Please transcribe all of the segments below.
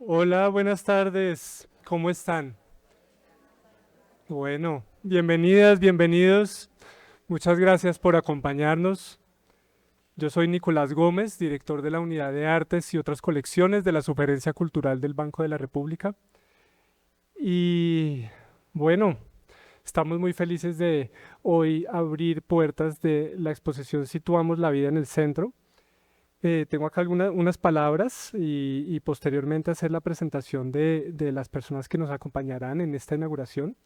Hola, buenas tardes. ¿Cómo están? Bueno, bienvenidas, bienvenidos. Muchas gracias por acompañarnos. Yo soy Nicolás Gómez, director de la Unidad de Artes y otras colecciones de la Sugerencia Cultural del Banco de la República. Y bueno, estamos muy felices de hoy abrir puertas de la exposición Situamos la vida en el centro. Tengo acá unas palabras y posteriormente hacer la presentación de las personas que nos acompañarán en esta inauguración.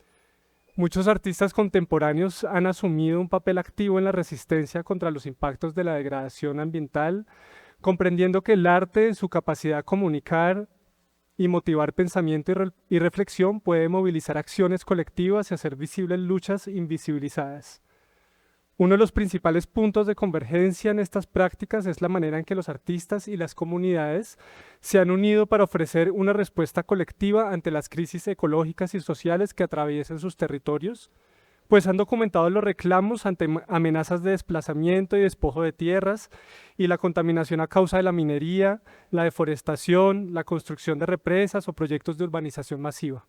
Muchos artistas contemporáneos han asumido un papel activo en la resistencia contra los impactos de la degradación ambiental, comprendiendo que el arte, en su capacidad de comunicar y motivar pensamiento y reflexión, puede movilizar acciones colectivas y hacer visibles luchas invisibilizadas. Uno de los principales puntos de convergencia en estas prácticas es la manera en que los artistas y las comunidades se han unido para ofrecer una respuesta colectiva ante las crisis ecológicas y sociales que atraviesan sus territorios, pues han documentado los reclamos ante amenazas de desplazamiento y despojo de tierras y la contaminación a causa de la minería, la deforestación, la construcción de represas o proyectos de urbanización masiva.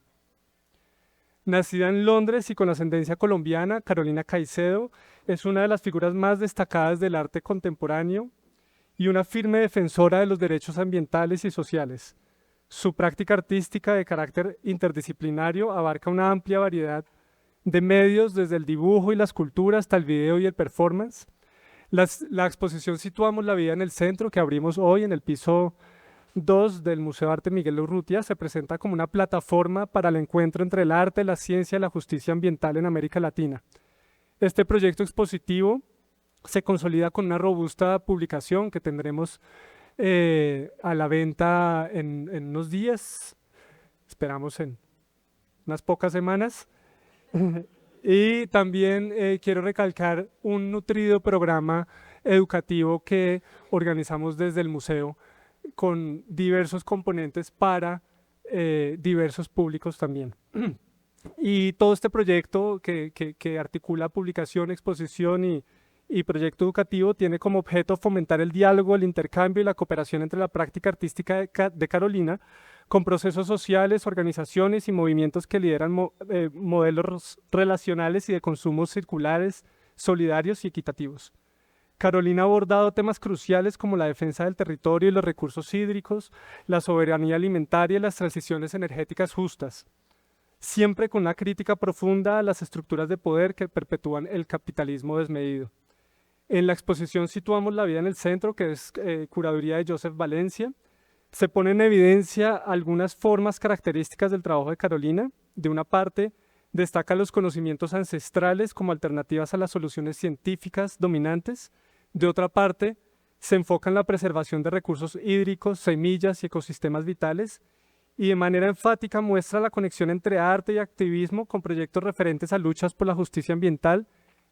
Nacida en Londres y con ascendencia colombiana, Carolina Caicedo es una de las figuras más destacadas del arte contemporáneo y una firme defensora de los derechos ambientales y sociales. Su práctica artística de carácter interdisciplinario abarca una amplia variedad de medios, desde el dibujo y la escultura hasta el video y el performance. La exposición Situamos la vida en el centro, que abrimos hoy en el piso 2 del Museo de Arte Miguel Urrutia, se presenta como una plataforma para el encuentro entre el arte, la ciencia y la justicia ambiental en América Latina. Este proyecto expositivo se consolida con una robusta publicación que tendremos a la venta en unos días, esperamos en unas pocas semanas. Y también quiero recalcar un nutrido programa educativo que organizamos desde el museo con diversos componentes para diversos públicos también. Y todo este proyecto que articula publicación, exposición y proyecto educativo tiene como objeto fomentar el diálogo, el intercambio y la cooperación entre la práctica artística de Carolina con procesos sociales, organizaciones y movimientos que lideran modelos relacionales y de consumo circulares, solidarios y equitativos. Carolina ha abordado temas cruciales como la defensa del territorio y los recursos hídricos, la soberanía alimentaria y las transiciones energéticas justas, siempre con una crítica profunda a las estructuras de poder que perpetúan el capitalismo desmedido. En la exposición Situamos la vida en el centro, que es curaduría de Joseph Valencia, se pone en evidencia algunas formas características del trabajo de Carolina. De una parte, destaca los conocimientos ancestrales como alternativas a las soluciones científicas dominantes. De otra parte, se enfoca en la preservación de recursos hídricos, semillas y ecosistemas vitales, y de manera enfática muestra la conexión entre arte y activismo con proyectos referentes a luchas por la justicia ambiental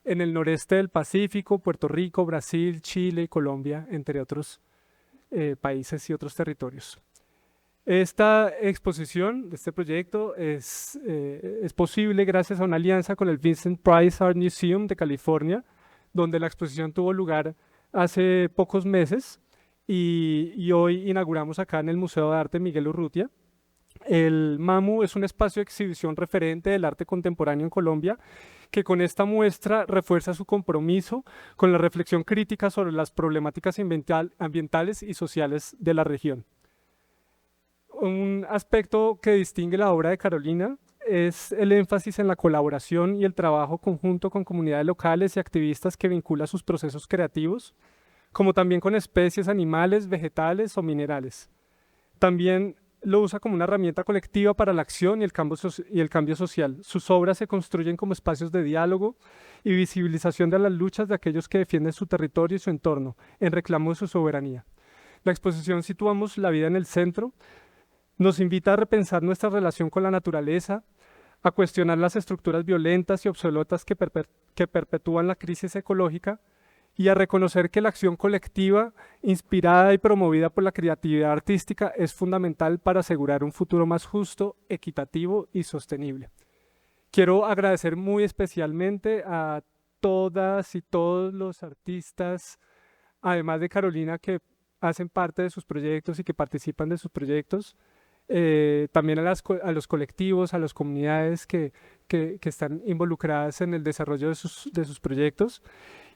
en el noreste del Pacífico, Puerto Rico, Brasil, Chile, Colombia, entre otros países y otros territorios. Esta exposición, este proyecto, es posible gracias a una alianza con el Vincent Price Art Museum de California, donde la exposición tuvo lugar hace pocos meses y hoy inauguramos acá en el Museo de Arte Miguel Urrutia. El MAMU es un espacio de exhibición referente del arte contemporáneo en Colombia que con esta muestra refuerza su compromiso con la reflexión crítica sobre las problemáticas ambientales y sociales de la región. Un aspecto que distingue la obra de Carolina es el énfasis en la colaboración y el trabajo conjunto con comunidades locales y activistas que vincula sus procesos creativos, como también con especies animales, vegetales o minerales. También lo usa como una herramienta colectiva para la acción y el cambio social. Sus obras se construyen como espacios de diálogo y visibilización de las luchas de aquellos que defienden su territorio y su entorno, en reclamo de su soberanía. La exposición Situamos la vida en el centro nos invita a repensar nuestra relación con la naturaleza, a cuestionar las estructuras violentas y obsoletas que perpetúan la crisis ecológica y a reconocer que la acción colectiva, inspirada y promovida por la creatividad artística, es fundamental para asegurar un futuro más justo, equitativo y sostenible. Quiero agradecer muy especialmente a todas y todos los artistas, además de Carolina, que hacen parte de sus proyectos y que participan de sus proyectos. también a los colectivos, a las comunidades que están involucradas en el desarrollo de sus proyectos.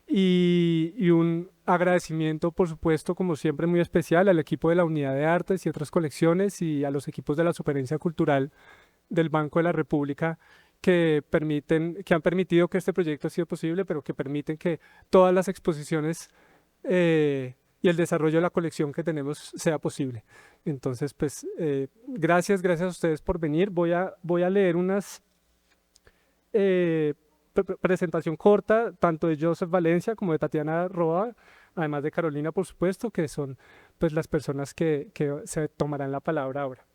Y un agradecimiento, por supuesto, como siempre, muy especial al equipo de la Unidad de Artes y otras colecciones y a los equipos de la Superintendencia Cultural del Banco de la República que han permitido que este proyecto ha sido posible, pero que permiten que todas las exposiciones y el desarrollo de la colección que tenemos sea posible. Entonces, pues, gracias a ustedes por venir. Voy a leer unas presentación corta, tanto de Joseph Valencia como de Tatiana Roa, además de Carolina, por supuesto, que son pues las personas que se tomarán la palabra ahora.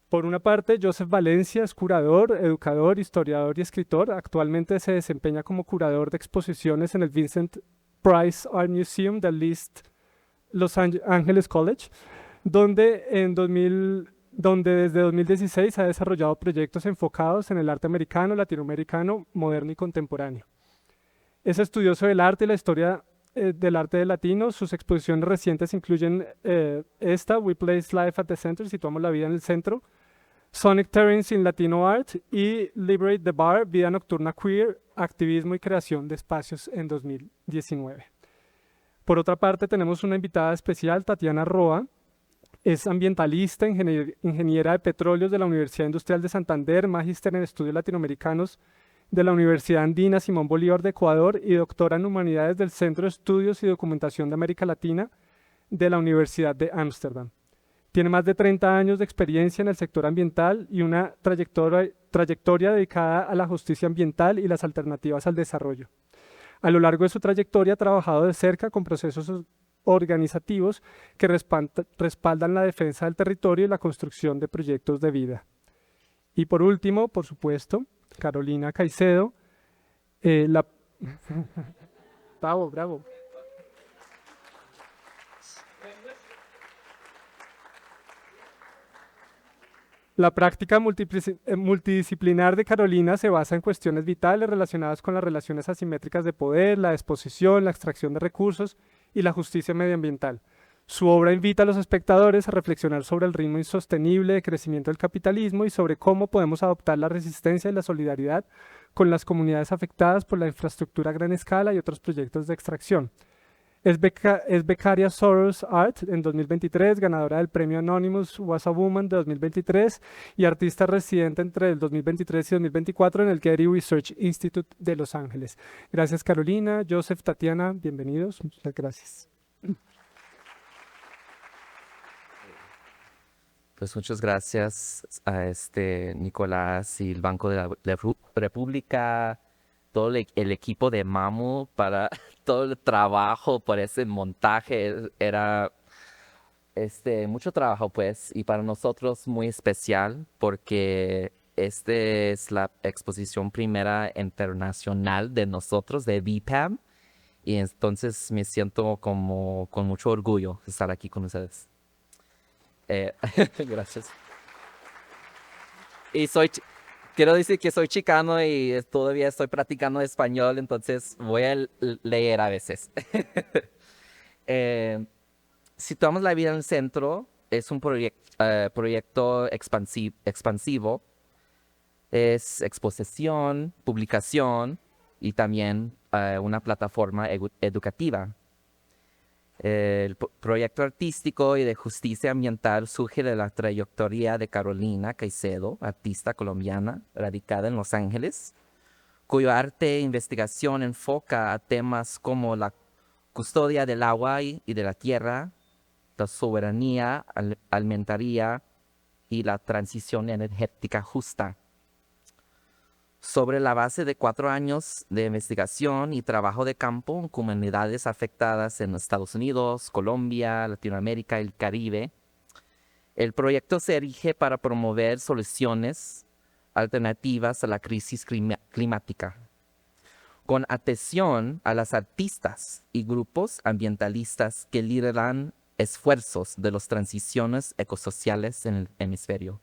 Por una parte, Joseph Valencia es curador, educador, historiador y escritor. Actualmente se desempeña como curador de exposiciones en el Vincent Price Art Museum del East Los Angeles College, donde desde 2016 ha desarrollado proyectos enfocados en el arte americano, latinoamericano, moderno y contemporáneo. Es estudioso del arte y la historia del arte latino. Sus exposiciones recientes incluyen esta, We Place Life at the Center, situamos la vida en el centro, Sonic Terrains in Latino Art y Liberate the Bar, vida nocturna queer, activismo y creación de espacios en 2019. Por otra parte, tenemos una invitada especial, Tatiana Roa. Es ambientalista, ingeniera de petróleos de la Universidad Industrial de Santander, magíster en estudios latinoamericanos de la Universidad Andina Simón Bolívar de Ecuador y doctora en humanidades del Centro de Estudios y Documentación de América Latina de la Universidad de Ámsterdam. Tiene más de 30 años de experiencia en el sector ambiental y una trayectoria dedicada a la justicia ambiental y las alternativas al desarrollo. A lo largo de su trayectoria ha trabajado de cerca con procesos organizativos que respaldan la defensa del territorio y la construcción de proyectos de vida. Y por último, por supuesto, Carolina Caicedo, Bravo, bravo. La práctica multidisciplinar de Carolina se basa en cuestiones vitales relacionadas con las relaciones asimétricas de poder, la disposición, la extracción de recursos y la justicia medioambiental. Su obra invita a los espectadores a reflexionar sobre el ritmo insostenible de crecimiento del capitalismo y sobre cómo podemos adoptar la resistencia y la solidaridad con las comunidades afectadas por la infraestructura a gran escala y otros proyectos de extracción. Es becaria Soros Art en 2023, ganadora del premio Anonymous Was a Woman de 2023 y artista residente entre el 2023 y 2024 en el Getty Research Institute de Los Ángeles. Gracias Carolina, Joseph, Tatiana, bienvenidos. Muchas gracias. Pues muchas gracias a Nicolás y el Banco de la República, todo el equipo de Mamu para todo el trabajo por ese montaje. Era mucho trabajo pues, y para nosotros muy especial porque esta es la exposición primera internacional de nosotros, de BPAM, y entonces me siento como con mucho orgullo de estar aquí con ustedes. Gracias. Y quiero decir que soy chicano y todavía estoy practicando español, entonces voy a leer a veces. Situamos la vida en el centro, es un proyecto expansivo, es exposición, publicación y también una plataforma educativa. El proyecto artístico y de justicia ambiental surge de la trayectoria de Carolina Caicedo, artista colombiana radicada en Los Ángeles, cuyo arte e investigación enfoca a temas como la custodia del agua y de la tierra, la soberanía alimentaria y la transición energética justa. Sobre la base de 4 años de investigación y trabajo de campo en comunidades afectadas en Estados Unidos, Colombia, Latinoamérica y el Caribe, el proyecto se erige para promover soluciones alternativas a la crisis climática, con atención a las artistas y grupos ambientalistas que lideran esfuerzos de las transiciones ecosociales en el hemisferio.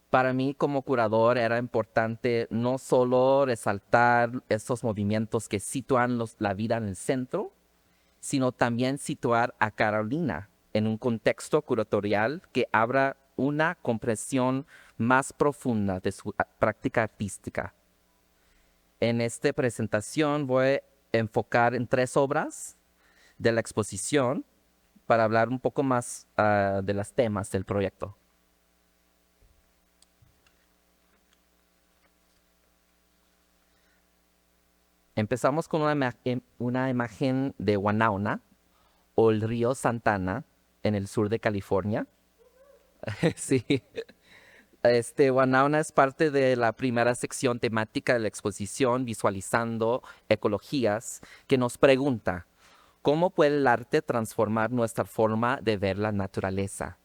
Para mí como curador era importante no solo resaltar estos movimientos que sitúan la vida en el centro, sino también situar a Carolina en un contexto curatorial que abra una comprensión más profunda de su práctica artística. En esta presentación voy a enfocar en 3 obras de la exposición para hablar un poco más de los temas del proyecto. Empezamos con una imagen de Wanauna, o el río Santana, en el sur de California. Sí. Wanauna es parte de la primera sección temática de la exposición, visualizando ecologías, que nos pregunta, ¿cómo puede el arte transformar nuestra forma de ver la naturaleza?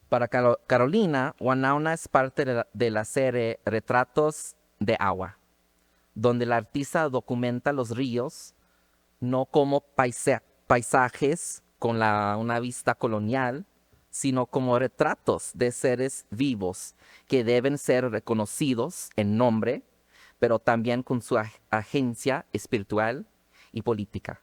Para Carolina, Wanauna es parte de la serie Retratos de Agua, donde el artista documenta los ríos no como paisajes con una vista colonial, sino como retratos de seres vivos que deben ser reconocidos en nombre, pero también con su agencia espiritual y política.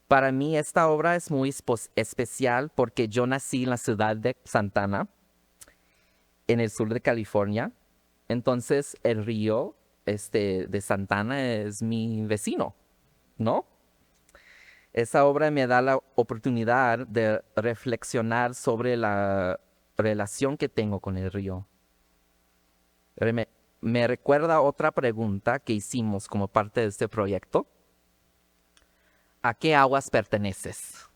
Para mí esta obra es muy especial porque yo nací en la ciudad de Santana, en el sur de California. Entonces el río de Santana es mi vecino, ¿no? Esa obra me da la oportunidad de reflexionar sobre la relación que tengo con el río. Me recuerda otra pregunta que hicimos como parte de este proyecto. ¿A qué aguas perteneces?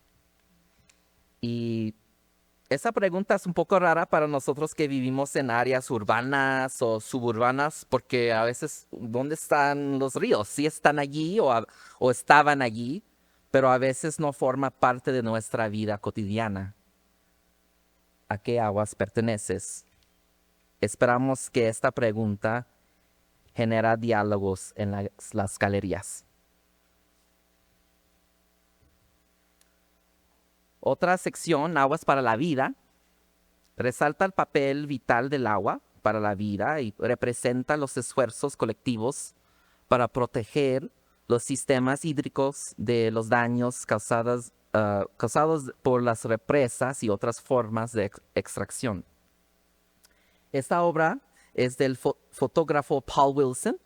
Y esa pregunta es un poco rara para nosotros que vivimos en áreas urbanas o suburbanas, porque a veces, ¿dónde están los ríos? Sí están allí o estaban allí, pero a veces no forma parte de nuestra vida cotidiana. ¿A qué aguas perteneces? Esperamos que esta pregunta genere diálogos en las galerías. Otra sección, Aguas para la Vida, resalta el papel vital del agua para la vida y representa los esfuerzos colectivos para proteger los sistemas hídricos de los daños causados por las represas y otras formas de extracción. Esta obra es del fotógrafo Paul Wilson,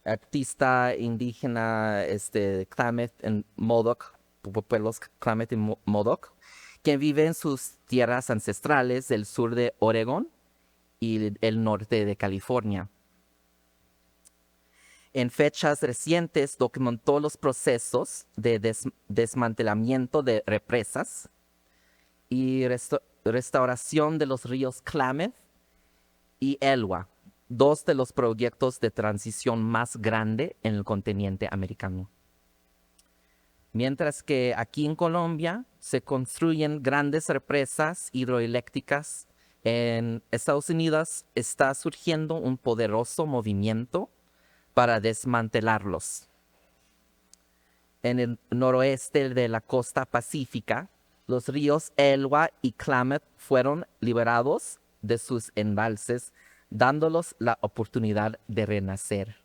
artista indígena Klamath y Modoc, pueblos Klamath y Modoc, que vive en sus tierras ancestrales del sur de Oregón y el norte de California. En fechas recientes documentó los procesos de desmantelamiento de represas y restauración de los ríos Klamath y Elwha, 2 de los proyectos de transición más grandes en el continente americano. Mientras que aquí en Colombia se construyen grandes represas hidroeléctricas, en Estados Unidos está surgiendo un poderoso movimiento para desmantelarlos. En el noroeste de la costa pacífica, los ríos Elwha y Klamath fueron liberados de sus embalses, dándolos la oportunidad de renacer.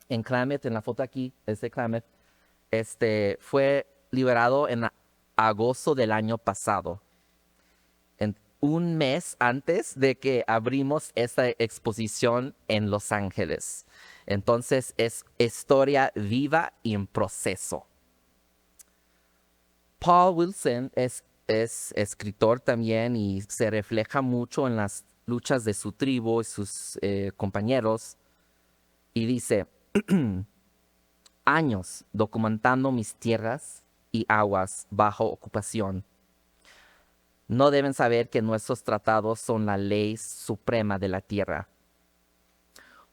En Klamath, en la foto aquí, Klamath, fue liberado en agosto del año pasado, un mes antes de que abrimos esta exposición en Los Ángeles. Entonces es historia viva y en proceso. Paul Wilson es escritor también y se refleja mucho en las luchas de su tribu y sus compañeros. Y dice, años documentando mis tierras y aguas bajo ocupación. No deben saber que nuestros tratados son la ley suprema de la tierra.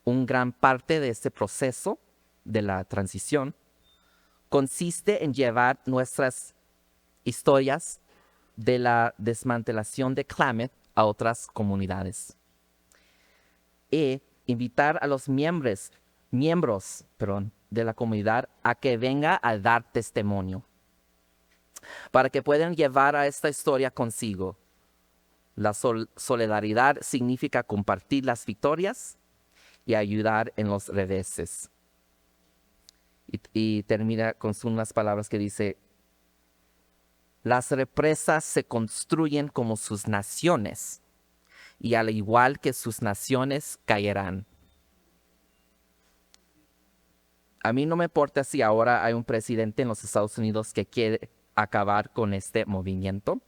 Un gran parte de este proceso de la transición consiste en llevar nuestras historias de la desmantelación de Klamath a otras comunidades e invitar a los miembros de la comunidad a que venga a dar testimonio, para que puedan llevar a esta historia consigo. La solidaridad significa compartir las victorias y ayudar en los reveses. y termina con unas palabras que dice, las represas se construyen como sus naciones y al igual que sus naciones caerán. A mí no me importa si ahora hay un presidente en los Estados Unidos que quiere acabar con este movimiento.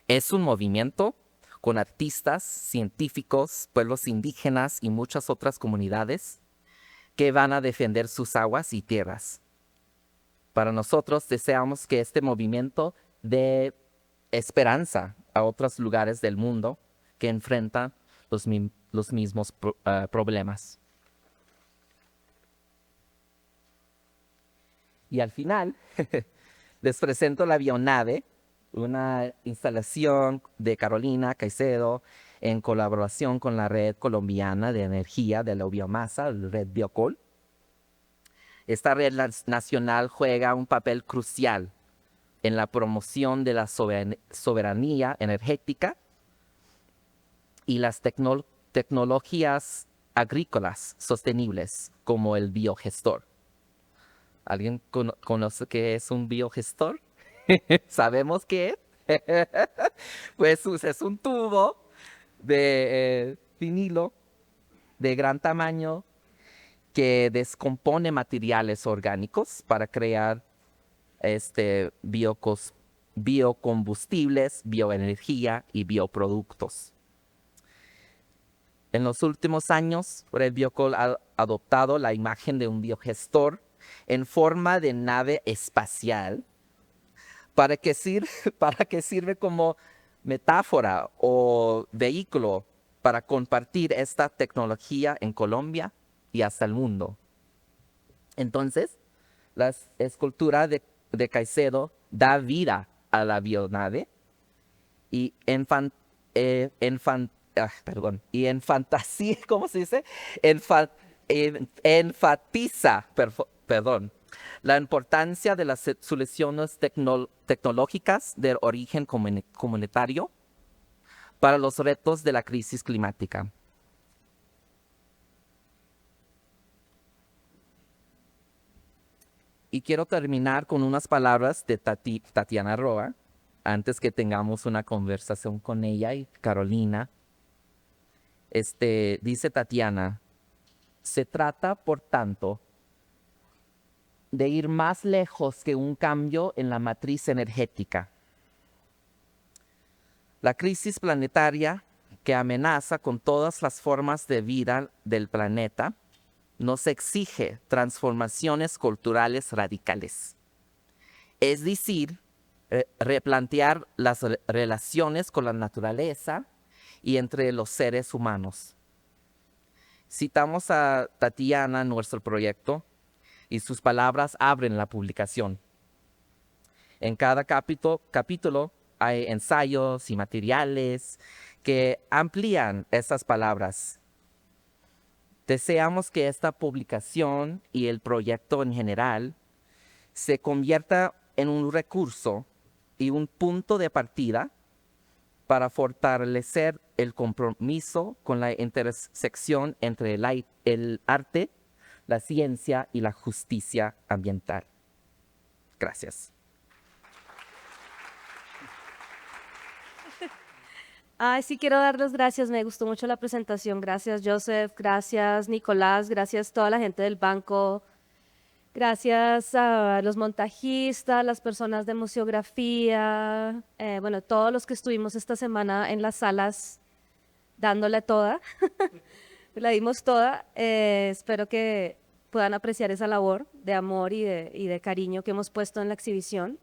Es un movimiento con artistas, científicos, pueblos indígenas y muchas otras comunidades que van a defender sus aguas y tierras. Para nosotros deseamos que este movimiento dé esperanza a otros lugares del mundo que enfrentan los mismos problemas. Y al final, les presento la Bionave, una instalación de Carolina Caicedo en colaboración con la Red Colombiana de Energía de la Biomasa, la Red Biocol. Esta red nacional juega un papel crucial en la promoción de la soberanía energética y las tecnologías agrícolas sostenibles como el biogestor. ¿Alguien conoce qué es un biogestor? ¿Sabemos qué es? Pues es un tubo de vinilo de gran tamaño que descompone materiales orgánicos para crear biocombustibles, bioenergía y bioproductos. En los últimos años, Red Biocol ha adoptado la imagen de un biogestor en forma de nave espacial para que sirve como metáfora o vehículo para compartir esta tecnología en Colombia y hasta el mundo. Entonces, la escultura de Caicedo da vida a la bionave y en fantasía, ¿cómo se dice? Enfatiza, la importancia de las soluciones tecnológicas de origen comunitario para los retos de la crisis climática. Y quiero terminar con unas palabras de Tatiana Roa, antes que tengamos una conversación con ella y Carolina. Dice Tatiana, se trata, por tanto, de ir más lejos que un cambio en la matriz energética. La crisis planetaria que amenaza con todas las formas de vida del planeta nos exige transformaciones culturales radicales. Es decir, replantear las relaciones con la naturaleza y entre los seres humanos. Citamos a Tatiana en nuestro proyecto y sus palabras abren la publicación. En cada capítulo hay ensayos y materiales que amplían estas palabras. Deseamos que esta publicación y el proyecto en general se convierta en un recurso y un punto de partida para fortalecer el compromiso con la intersección entre el arte, la ciencia y la justicia ambiental. Gracias. Ay, sí, quiero dar las gracias. Me gustó mucho la presentación. Gracias, Joseph. Gracias, Nicolás. Gracias, toda la gente del banco. Gracias a los montajistas, las personas de museografía, bueno, todos los que estuvimos esta semana en las salas dándole toda. La dimos toda. Espero que puedan apreciar esa labor de amor y de cariño que hemos puesto en la exhibición.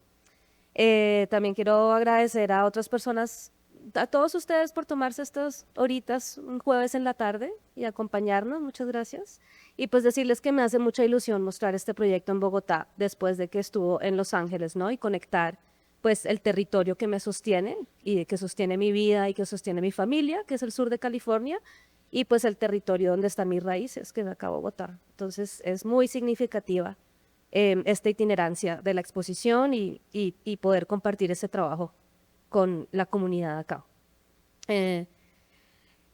También quiero agradecer a otras personas, a todos ustedes por tomarse estas horitas un jueves en la tarde y acompañarnos. Muchas gracias. Y pues decirles que me hace mucha ilusión mostrar este proyecto en Bogotá después de que estuvo en Los Ángeles, ¿no? Y conectar pues el territorio que me sostiene y que sostiene mi vida y que sostiene mi familia, que es el sur de California, y pues el territorio donde están mis raíces, que es acá Bogotá. Entonces es muy significativa esta itinerancia de la exposición y poder compartir ese trabajo con la comunidad acá.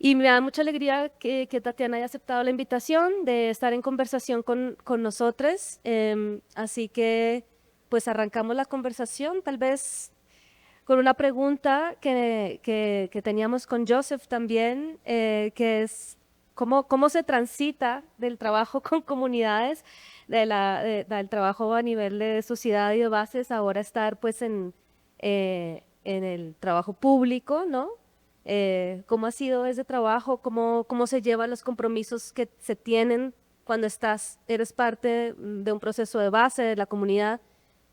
Y me da mucha alegría que Tatiana haya aceptado la invitación de estar en conversación con nosotros. Así que, pues arrancamos la conversación, tal vez con una pregunta que teníamos con Joseph también, que es cómo se transita del trabajo con comunidades, del trabajo a nivel de sociedad y de bases, ahora estar pues en el trabajo público, ¿no? ¿Cómo ha sido ese trabajo? ¿Cómo se llevan los compromisos que se tienen cuando eres parte de un proceso de base de la comunidad?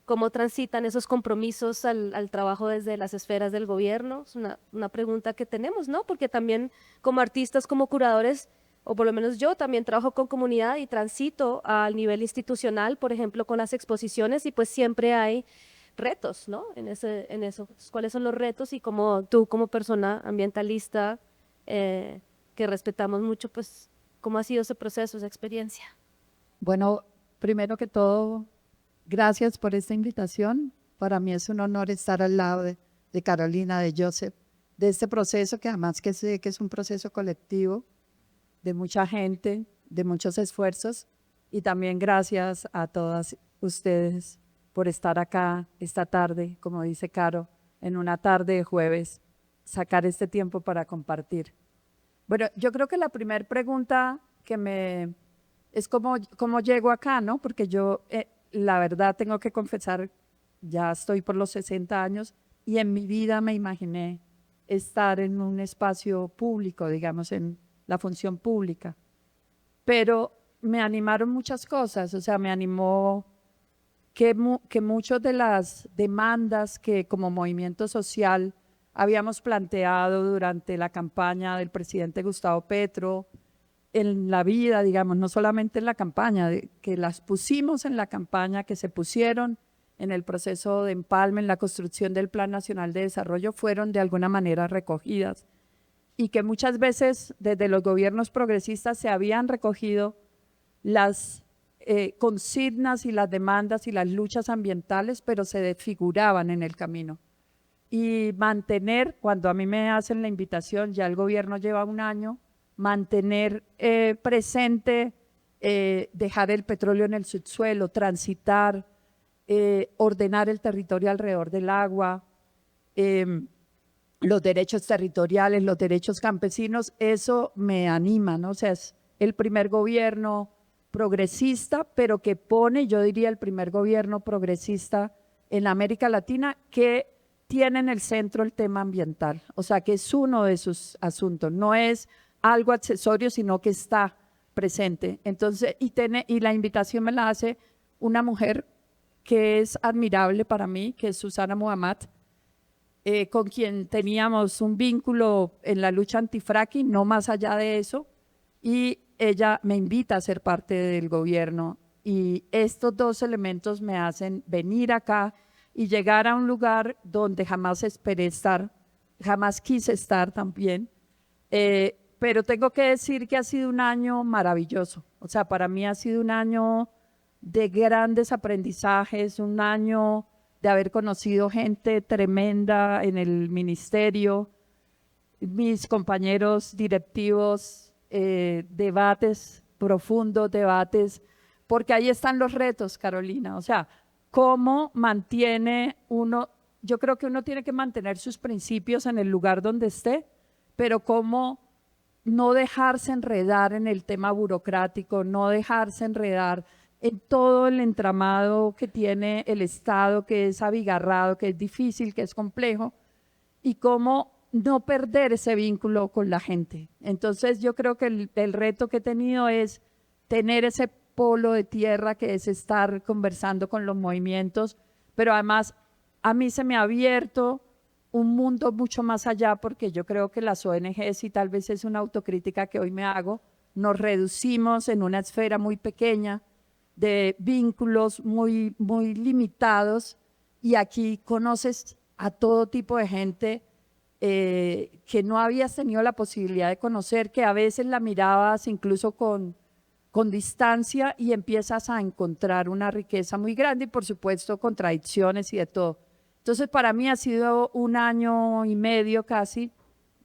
¿Cómo transitan esos compromisos al trabajo desde las esferas del gobierno? Es una pregunta que tenemos, ¿no? Porque también como artistas, como curadores, o por lo menos yo también trabajo con comunidad y transito al nivel institucional, por ejemplo, con las exposiciones, y pues siempre hay retos, ¿no? En eso. ¿Cuáles son los retos? Y cómo tú, como persona ambientalista, que respetamos mucho, pues, ¿cómo ha sido ese proceso, esa experiencia? Bueno, primero que todo, gracias por esta invitación. Para mí es un honor estar al lado de Carolina, de Joseph, de este proceso que además que sé que es un proceso colectivo de mucha gente, de muchos esfuerzos, y también gracias a todas ustedes por estar acá esta tarde, como dice Caro, en una tarde de jueves, sacar este tiempo para compartir. Bueno, yo creo que la primera pregunta es cómo llego acá, ¿no? Porque yo, la verdad, tengo que confesar, ya estoy por los 60 años y en mi vida me imaginé estar en un espacio público, digamos, en la función pública. Pero me animaron muchas cosas, o sea, me animó que muchas de las demandas que como movimiento social habíamos planteado durante la campaña del presidente Gustavo Petro, en la vida, digamos, no solamente en la campaña, que las pusimos en la campaña, que se pusieron en el proceso de empalme, en la construcción del Plan Nacional de Desarrollo, fueron de alguna manera recogidas. Y que muchas veces desde los gobiernos progresistas se habían recogido las consignas y las demandas y las luchas ambientales, pero se desfiguraban en el camino. Y mantener, cuando a mí me hacen la invitación, ya el gobierno lleva un año, mantener presente, dejar el petróleo en el subsuelo, transitar, ordenar el territorio alrededor del agua, los derechos territoriales, los derechos campesinos, eso me anima, ¿no? O sea, es el primer gobierno progresista, pero que pone, yo diría, el primer gobierno progresista en América Latina que tiene en el centro el tema ambiental, o sea, que es uno de sus asuntos, no es algo accesorio, sino que está presente. Entonces, y la invitación me la hace una mujer que es admirable para mí, que es Susana Muhammad, con quien teníamos un vínculo en la lucha antifracking, no más allá de eso, y ella me invita a ser parte del gobierno. Y estos dos elementos me hacen venir acá y llegar a un lugar donde jamás esperé estar, jamás quise estar también, pero tengo que decir que ha sido un año maravilloso. O sea, para mí ha sido un año de grandes aprendizajes, un año de haber conocido gente tremenda en el ministerio, mis compañeros directivos, debates profundos, debates, porque ahí están los retos, Carolina. O sea, cómo mantiene uno, yo creo que uno tiene que mantener sus principios en el lugar donde esté, pero cómo no dejarse enredar en el tema burocrático, no dejarse enredar en todo el entramado que tiene el Estado, que es abigarrado, que es difícil, que es complejo, y cómo no perder ese vínculo con la gente. Entonces yo creo que el reto que he tenido es tener ese polo de tierra que es estar conversando con los movimientos, pero además a mí se me ha abierto un mundo mucho más allá, porque yo creo que las ONGs, y tal vez es una autocrítica que hoy me hago, nos reducimos en una esfera muy pequeña de vínculos muy limitados, y aquí conoces a todo tipo de gente que no habías tenido la posibilidad de conocer, que a veces la mirabas incluso con distancia, y empiezas a encontrar una riqueza muy grande y por supuesto contradicciones y de todo. Entonces para mí ha sido un año y medio casi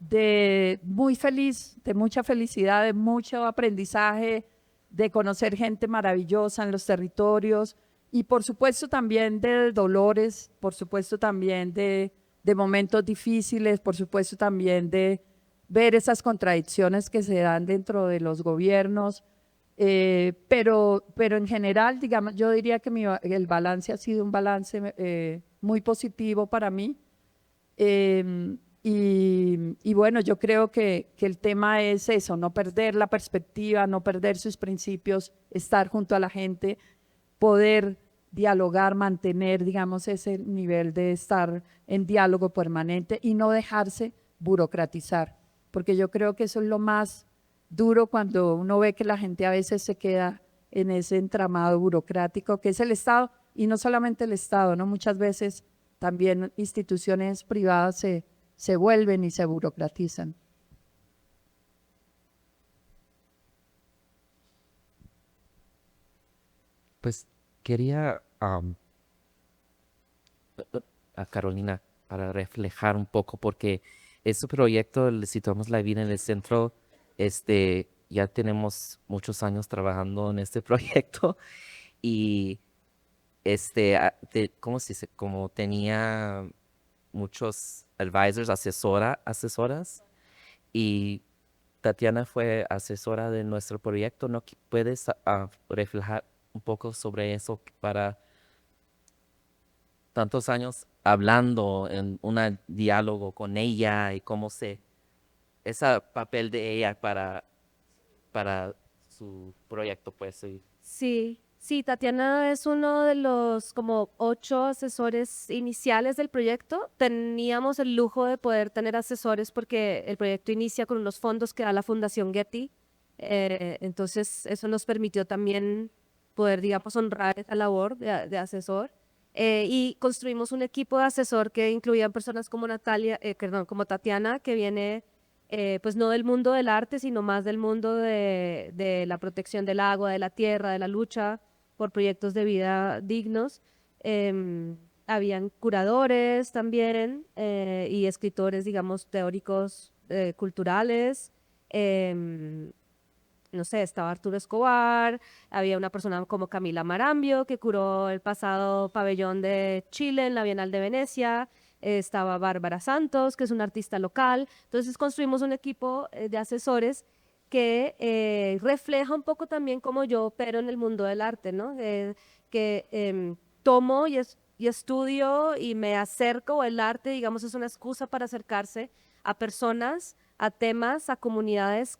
de muy feliz, de mucha felicidad, de mucho aprendizaje, de conocer gente maravillosa en los territorios y por supuesto también de dolores, por supuesto también de momentos difíciles, por supuesto también de ver esas contradicciones que se dan dentro de los gobiernos, pero en general, digamos, yo diría que el balance ha sido un balance muy positivo para mí. Y bueno, yo creo que el tema es eso, no perder la perspectiva, no perder sus principios, estar junto a la gente, poder dialogar, mantener, digamos, ese nivel de estar en diálogo permanente y no dejarse burocratizar, porque yo creo que eso es lo más duro cuando uno ve que la gente a veces se queda en ese entramado burocrático que es el Estado, y no solamente el Estado, ¿no? Muchas veces también instituciones privadas se vuelven y se burocratizan. Pues quería a Carolina para reflejar un poco, porque este proyecto, le situamos la vida en el centro, ya tenemos muchos años trabajando en este proyecto y ¿cómo se dice? Como tenía muchos advisors, asesoras, y Tatiana fue asesora de nuestro proyecto. ¿No puedes reflejar un poco sobre eso para tantos años hablando en un diálogo con ella y ese papel de ella para su proyecto, pues sí? Sí, Tatiana es uno de los como 8 asesores iniciales del proyecto. Teníamos el lujo de poder tener asesores porque el proyecto inicia con unos fondos que da la Fundación Getty. Entonces, eso nos permitió también poder, digamos, honrar esa labor de asesor. Y construimos un equipo de asesor que incluían personas como como Tatiana, que viene pues no del mundo del arte, sino más del mundo de la protección del agua, de la tierra, de la lucha por proyectos de vida dignos. Habían curadores también y escritores, digamos, teóricos culturales. No sé, estaba Arturo Escobar, había una persona como Camila Marambio, que curó el pasado pabellón de Chile en la Bienal de Venecia. Estaba Bárbara Santos, que es una artista local. Entonces construimos un equipo de asesores que refleja un poco también como yo opero en el mundo del arte, ¿no? Que tomo y estudio y me acerco, el arte, digamos, es una excusa para acercarse a personas, a temas, a comunidades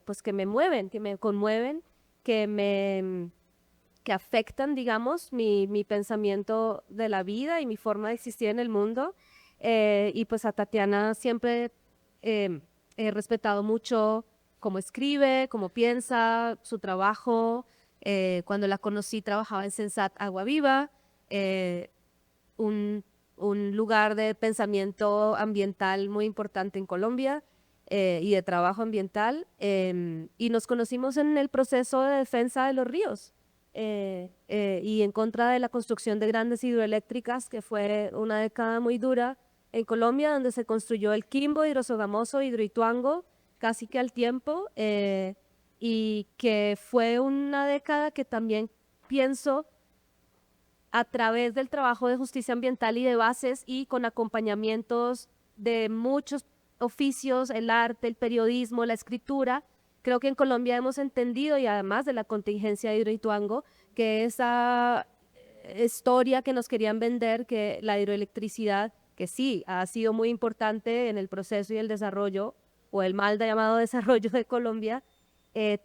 pues, que me mueven, que me conmueven, que afectan, digamos, mi pensamiento de la vida y mi forma de existir en el mundo. Y pues a Tatiana siempre he respetado mucho cómo escribe, cómo piensa, su trabajo. Cuando la conocí trabajaba en Sensat Agua Viva, un, un lugar de pensamiento ambiental muy importante en Colombia y de trabajo ambiental. Y nos conocimos en el proceso de defensa de los ríos y en contra de la construcción de grandes hidroeléctricas, que fue una década muy dura en Colombia, donde se construyó el Quimbo, Hidrosogamoso, Hidroituango, casi que al tiempo, y que fue una década que también pienso a través del trabajo de justicia ambiental y de bases y con acompañamientos de muchos oficios, el arte, el periodismo, la escritura. Creo que en Colombia hemos entendido, y además de la contingencia de Hidroituango, que esa historia que nos querían vender, que la hidroelectricidad, que sí ha sido muy importante en el proceso y el desarrollo, o el mal llamado desarrollo de Colombia,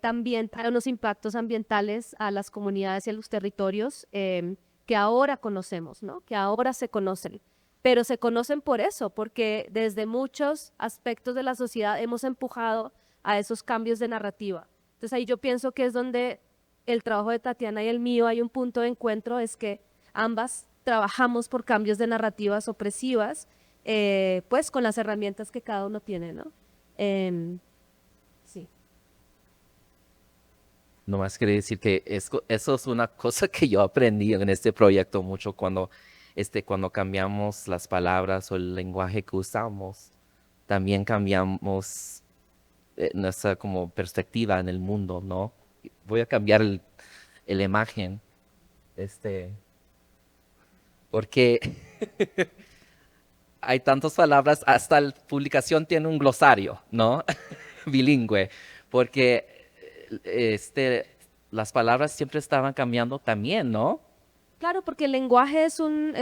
también trae unos impactos ambientales a las comunidades y a los territorios que ahora conocemos, ¿no? Que ahora se conocen. Pero se conocen por eso, porque desde muchos aspectos de la sociedad hemos empujado a esos cambios de narrativa. Entonces ahí yo pienso que es donde el trabajo de Tatiana y el mío hay un punto de encuentro, es que ambas trabajamos por cambios de narrativas opresivas, pues con las herramientas que cada uno tiene, ¿no? Sí. Nomás quería decir que eso es una cosa que yo aprendí en este proyecto mucho cuando cambiamos las palabras o el lenguaje que usamos también cambiamos nuestra como perspectiva en el mundo, ¿no? Voy a cambiar la imagen, porque hay tantas palabras, hasta la publicación tiene un glosario, ¿no? Bilingüe, porque las palabras siempre estaban cambiando también, ¿no? Claro, porque el lenguaje es un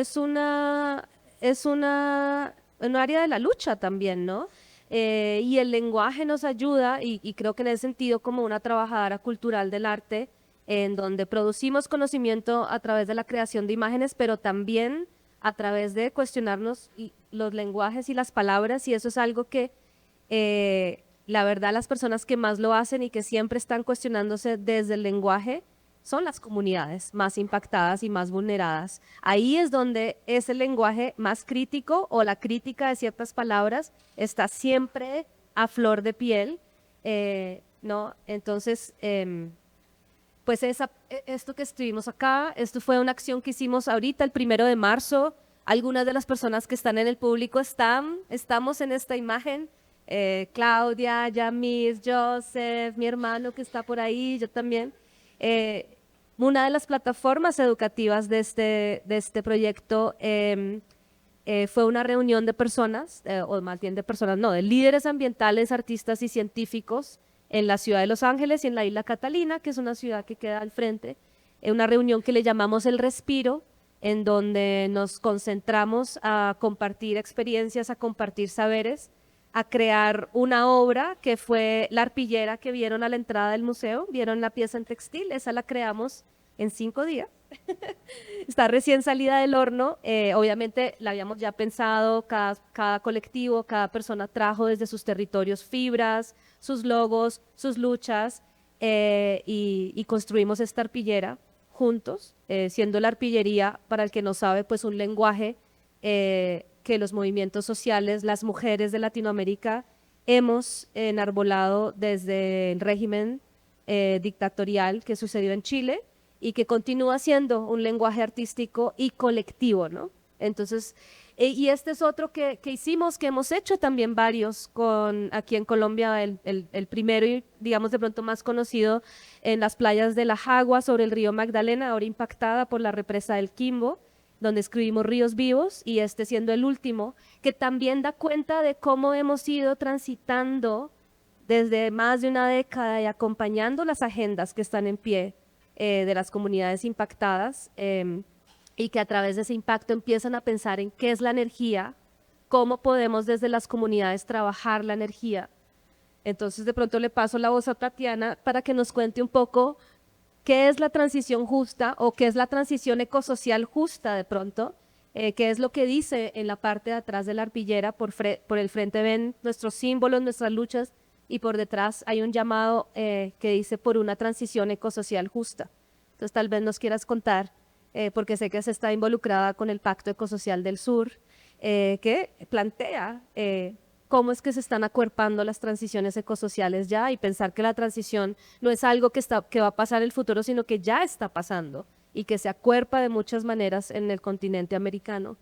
área de la lucha también, ¿no? Y el lenguaje nos ayuda, y creo que en ese sentido, como una trabajadora cultural del arte, en donde producimos conocimiento a través de la creación de imágenes, pero también a través de cuestionarnos los lenguajes y las palabras, y eso es algo que la verdad las personas que más lo hacen y que siempre están cuestionándose desde el lenguaje son las comunidades más impactadas y más vulneradas. Ahí es donde ese lenguaje más crítico o la crítica de ciertas palabras está siempre a flor de piel, ¿no? Entonces, pues esto que estuvimos acá, esto fue una acción que hicimos ahorita, el 1 de marzo. Algunas de las personas que están en el público estamos en esta imagen. Claudia, Yamis, Joseph, mi hermano que está por ahí, yo también. Una de las plataformas educativas de este proyecto fue una reunión de personas, o más bien de personas, no, de líderes ambientales, artistas y científicos en la ciudad de Los Ángeles y en la isla Catalina, que es una ciudad que queda al frente. Una reunión que le llamamos El Respiro, en donde nos concentramos a compartir experiencias, a compartir saberes, a crear una obra que fue la arpillera que vieron a la entrada del museo, vieron la pieza en textil, esa la creamos en 5 días. Está recién salida del horno, obviamente la habíamos ya pensado, cada colectivo, cada persona trajo desde sus territorios fibras, sus logos, sus luchas, y construimos esta arpillera juntos, siendo la arpillería, para el que no sabe, pues un lenguaje que los movimientos sociales, las mujeres de Latinoamérica, hemos enarbolado desde el régimen dictatorial que sucedió en Chile y que continúa siendo un lenguaje artístico y colectivo, ¿no? Entonces, y este es otro que hicimos, que hemos hecho también varios aquí en Colombia, el primero y digamos de pronto más conocido en las playas de La Jagua sobre el río Magdalena, ahora impactada por la represa del Quimbo, donde escribimos Ríos Vivos, y este siendo el último, que también da cuenta de cómo hemos ido transitando desde más de una década y acompañando las agendas que están en pie de las comunidades impactadas, y que a través de ese impacto empiezan a pensar en qué es la energía, cómo podemos desde las comunidades trabajar la energía. Entonces de pronto le paso la voz a Tatiana para que nos cuente un poco qué es la transición justa o qué es la transición ecosocial justa de pronto, qué es lo que dice en la parte de atrás de la arpillera. Por el frente ven nuestros símbolos, nuestras luchas, y por detrás hay un llamado que dice por una transición ecosocial justa. Entonces tal vez nos quieras contar, porque sé que se está involucrada con el Pacto Ecosocial del Sur, que plantea cómo es que se están acuerpando las transiciones ecosociales ya, y pensar que la transición no es algo que va a pasar en el futuro, sino que ya está pasando y que se acuerpa de muchas maneras en el continente americano.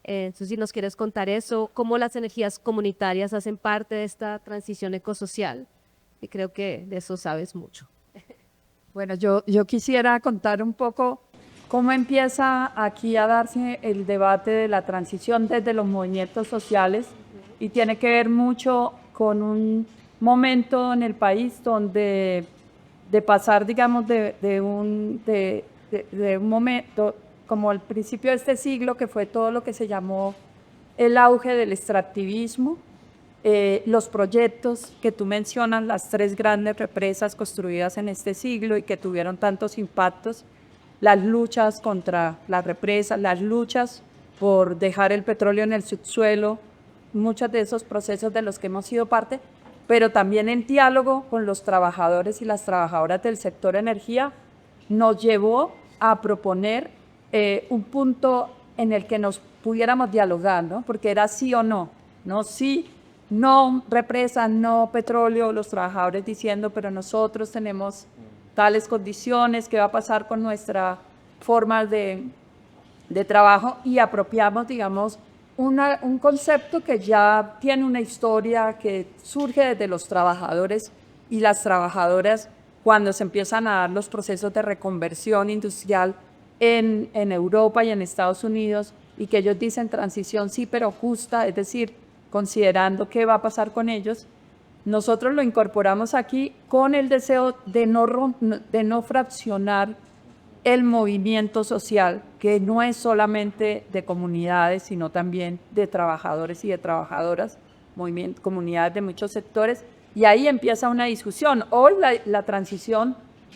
Entonces, si nos quieres contar eso, cómo las energías comunitarias hacen parte de esta transición ecosocial, y creo que de eso sabes mucho. Bueno, yo quisiera contar un poco cómo empieza aquí a darse el debate de la transición desde los movimientos sociales, y tiene que ver mucho con un momento en el país donde de pasar, digamos, de un momento como al principio de este siglo, que fue todo lo que se llamó el auge del extractivismo, los proyectos que tú mencionas, las 3 grandes represas construidas en este siglo y que tuvieron tantos impactos, las luchas contra las represas, las luchas por dejar el petróleo en el subsuelo, muchos de esos procesos de los que hemos sido parte, pero también en diálogo con los trabajadores y las trabajadoras del sector energía, nos llevó a proponer un punto en el que nos pudiéramos dialogar, ¿no? Porque era sí o no, no sí, no represas, no petróleo, los trabajadores diciendo, pero nosotros tenemos tales condiciones, qué va a pasar con nuestra forma de trabajo, y apropiamos, digamos, un concepto que ya tiene una historia que surge desde los trabajadores y las trabajadoras cuando se empiezan a dar los procesos de reconversión industrial en Europa y en Estados Unidos, y que ellos dicen transición sí, pero justa, es decir, considerando qué va a pasar con ellos. Nosotros lo incorporamos aquí con el deseo de no fraccionar el movimiento social, que no es solamente de comunidades, sino también de trabajadores y de trabajadoras, comunidades de muchos sectores, y ahí empieza una discusión. Hoy la transición,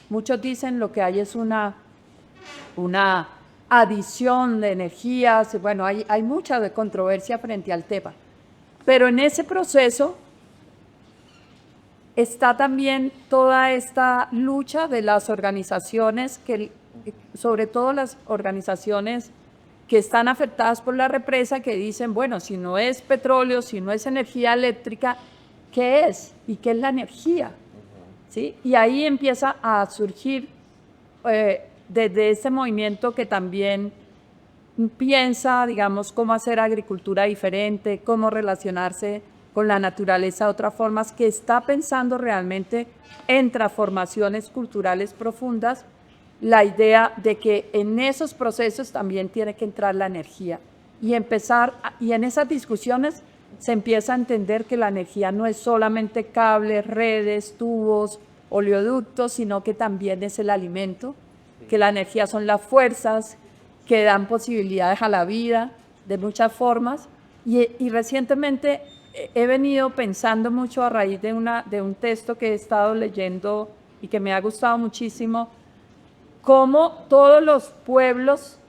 muchos dicen lo que hay es una adición de energías, bueno, hay mucha controversia frente al tema, pero en ese proceso está también toda esta lucha de las organizaciones, sobre todo las organizaciones que están afectadas por la represa, que dicen, bueno, si no es petróleo, si no es energía eléctrica, ¿qué es? ¿Y qué es la energía? ¿Sí? Y ahí empieza a surgir desde ese movimiento que también piensa, digamos, cómo hacer agricultura diferente, cómo relacionarse con la naturaleza de otras formas, que está pensando realmente en transformaciones culturales profundas, la idea de que en esos procesos también tiene que entrar la energía y en esas discusiones se empieza a entender que la energía no es solamente cables, redes, tubos, oleoductos, sino que también es el alimento, que la energía son las fuerzas que dan posibilidades a la vida de muchas formas. Y recientemente he venido pensando mucho a raíz de un texto que he estado leyendo y que me ha gustado muchísimo, cómo todos los pueblos,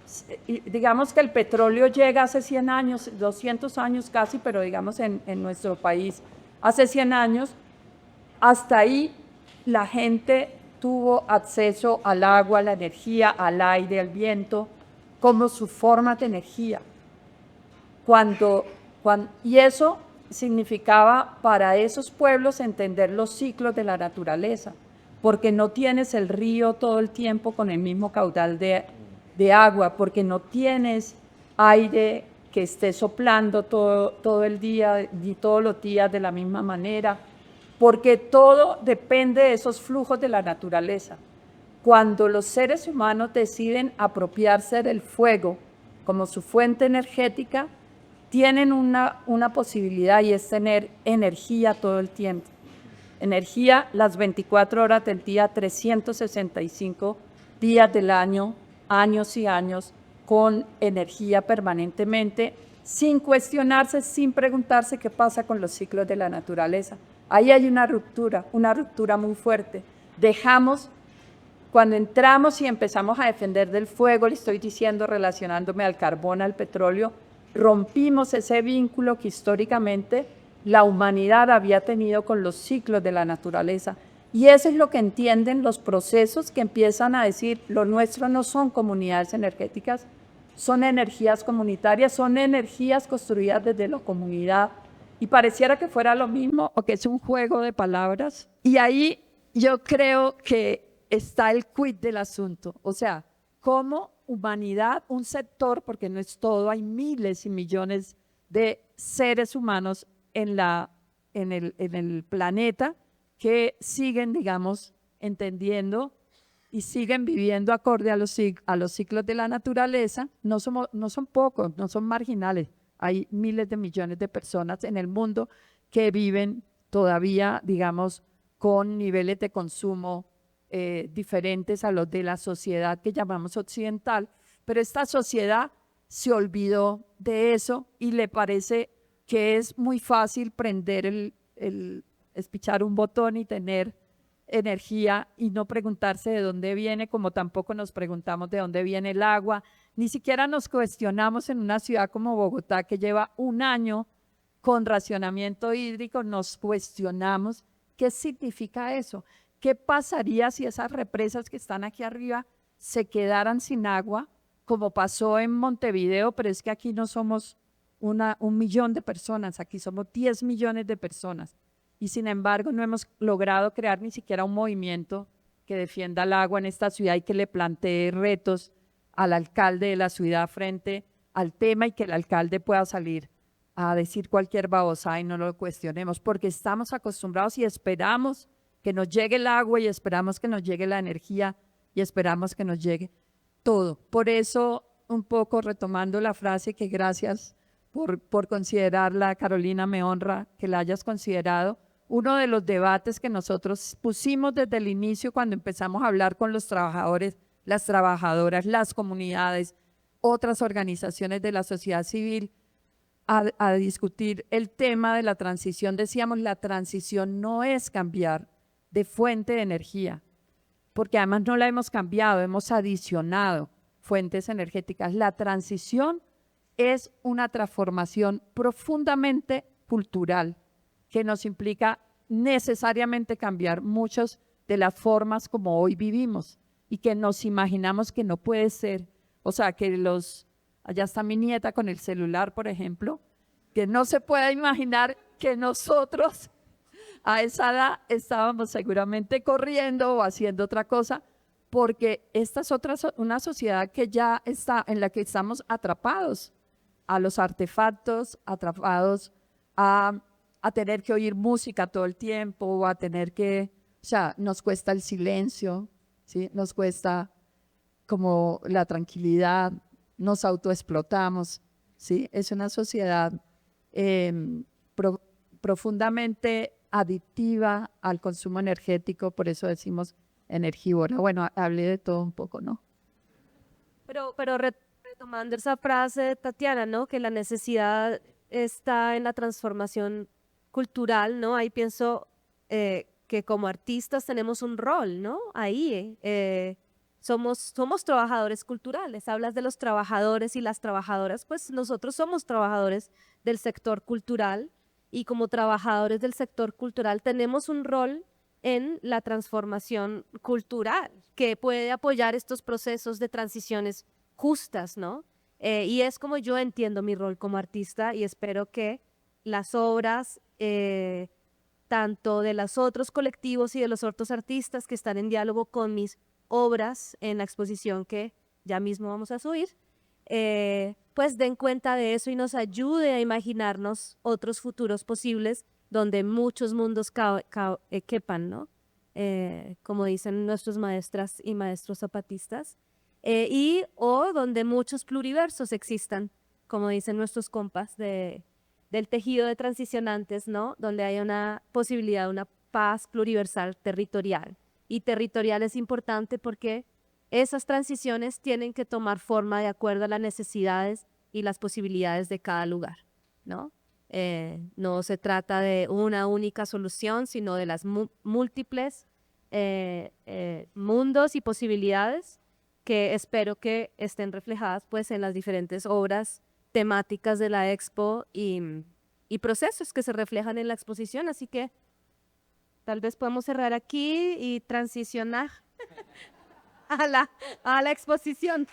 digamos que el petróleo llega hace 100 años, 200 años casi, pero digamos en nuestro país hace 100 años, hasta ahí la gente tuvo acceso al agua, a la energía, al aire, al viento, como su forma de energía. Y eso significaba para esos pueblos entender los ciclos de la naturaleza, porque no tienes el río todo el tiempo con el mismo caudal de agua, porque no tienes aire que esté soplando todo el día y todos los días de la misma manera, porque todo depende de esos flujos de la naturaleza. Cuando los seres humanos deciden apropiarse del fuego como su fuente energética, tienen una posibilidad, y es tener energía todo el tiempo. Energía las 24 horas del día, 365 días del año, años y años, con energía permanentemente, sin cuestionarse, sin preguntarse qué pasa con los ciclos de la naturaleza. Ahí hay una ruptura muy fuerte. Cuando entramos y empezamos a defender del fuego, le estoy diciendo, relacionándome al carbón, al petróleo, rompimos ese vínculo que históricamente la humanidad había tenido con los ciclos de la naturaleza. Y eso es lo que entienden los procesos que empiezan a decir, lo nuestro no son comunidades energéticas, son energías comunitarias, son energías construidas desde la comunidad. Y pareciera que fuera lo mismo o que es un juego de palabras. Y ahí yo creo que está el quid del asunto. O sea, como humanidad, un sector, porque no es todo, hay miles y millones de seres humanos en el planeta que siguen, digamos, entendiendo y siguen viviendo acorde a los ciclos de la naturaleza. No son pocos, no son marginales. Hay miles de millones de personas en el mundo que viven todavía, digamos, con niveles de consumo diferentes a los de la sociedad que llamamos occidental, pero esta sociedad se olvidó de eso y le parece que es muy fácil prender espichar un botón y tener energía y no preguntarse de dónde viene, como tampoco nos preguntamos de dónde viene el agua, ni siquiera nos cuestionamos en una ciudad como Bogotá que lleva un año con racionamiento hídrico, nos cuestionamos qué significa eso. ¿Qué pasaría si esas represas que están aquí arriba se quedaran sin agua, como pasó en Montevideo? Pero es que aquí no somos 1.000.000 de personas, aquí somos 10 millones de personas. Y sin embargo no hemos logrado crear ni siquiera un movimiento que defienda el agua en esta ciudad y que le plantee retos al alcalde de la ciudad frente al tema y que el alcalde pueda salir a decir cualquier babosa y no lo cuestionemos, porque estamos acostumbrados y esperamos que nos llegue el agua y esperamos que nos llegue la energía y esperamos que nos llegue todo. Por eso, un poco retomando la frase que gracias por considerarla, Carolina, me honra que la hayas considerado. Uno de los debates que nosotros pusimos desde el inicio cuando empezamos a hablar con los trabajadores, las trabajadoras, las comunidades, otras organizaciones de la sociedad civil, a discutir el tema de la transición, decíamos, la transición no es cambiar de fuente de energía, porque además no la hemos cambiado, hemos adicionado fuentes energéticas. La transición es una transformación profundamente cultural que nos implica necesariamente cambiar muchas de las formas como hoy vivimos y que nos imaginamos que no puede ser. O sea, que allá está mi nieta con el celular, por ejemplo, que no se puede imaginar que nosotros a esa edad estábamos seguramente corriendo o haciendo otra cosa, porque esta es una sociedad que ya está, en la que estamos atrapados a los artefactos, atrapados a tener que oír música todo el tiempo, o a tener que, o sea, nos cuesta el silencio, ¿sí? Nos cuesta como la tranquilidad, nos autoexplotamos, ¿sí? Es una sociedad profundamente adictiva al consumo energético, por eso decimos energívora. Bueno, hablé de todo un poco, ¿no? Pero retomando esa frase, Tatiana, ¿no? Que la necesidad está en la transformación cultural, ¿no? Ahí pienso que como artistas tenemos un rol, ¿no? Ahí somos trabajadores culturales. Hablas de los trabajadores y las trabajadoras, pues nosotros somos trabajadores del sector cultural y como trabajadores del sector cultural tenemos un rol en la transformación cultural que puede apoyar estos procesos de transiciones justas, ¿no? Y es como yo entiendo mi rol como artista y espero que las obras, tanto de los otros colectivos y de los otros artistas que están en diálogo con mis obras en la exposición que ya mismo vamos a subir, pues den cuenta de eso y nos ayude a imaginarnos otros futuros posibles donde muchos mundos quepan, ¿no? Como dicen nuestros maestras y maestros zapatistas, o donde muchos pluriversos existan, como dicen nuestros compas del tejido de transicionantes, ¿no? Donde hay una posibilidad de una paz pluriversal territorial. Y territorial es importante porque esas transiciones tienen que tomar forma de acuerdo a las necesidades y las posibilidades de cada lugar, ¿no? No se trata de una única solución, sino de las múltiples mundos y posibilidades que espero que estén reflejadas pues en las diferentes obras temáticas de la expo y procesos que se reflejan en la exposición. Así que tal vez podemos cerrar aquí y transicionar a la exposición.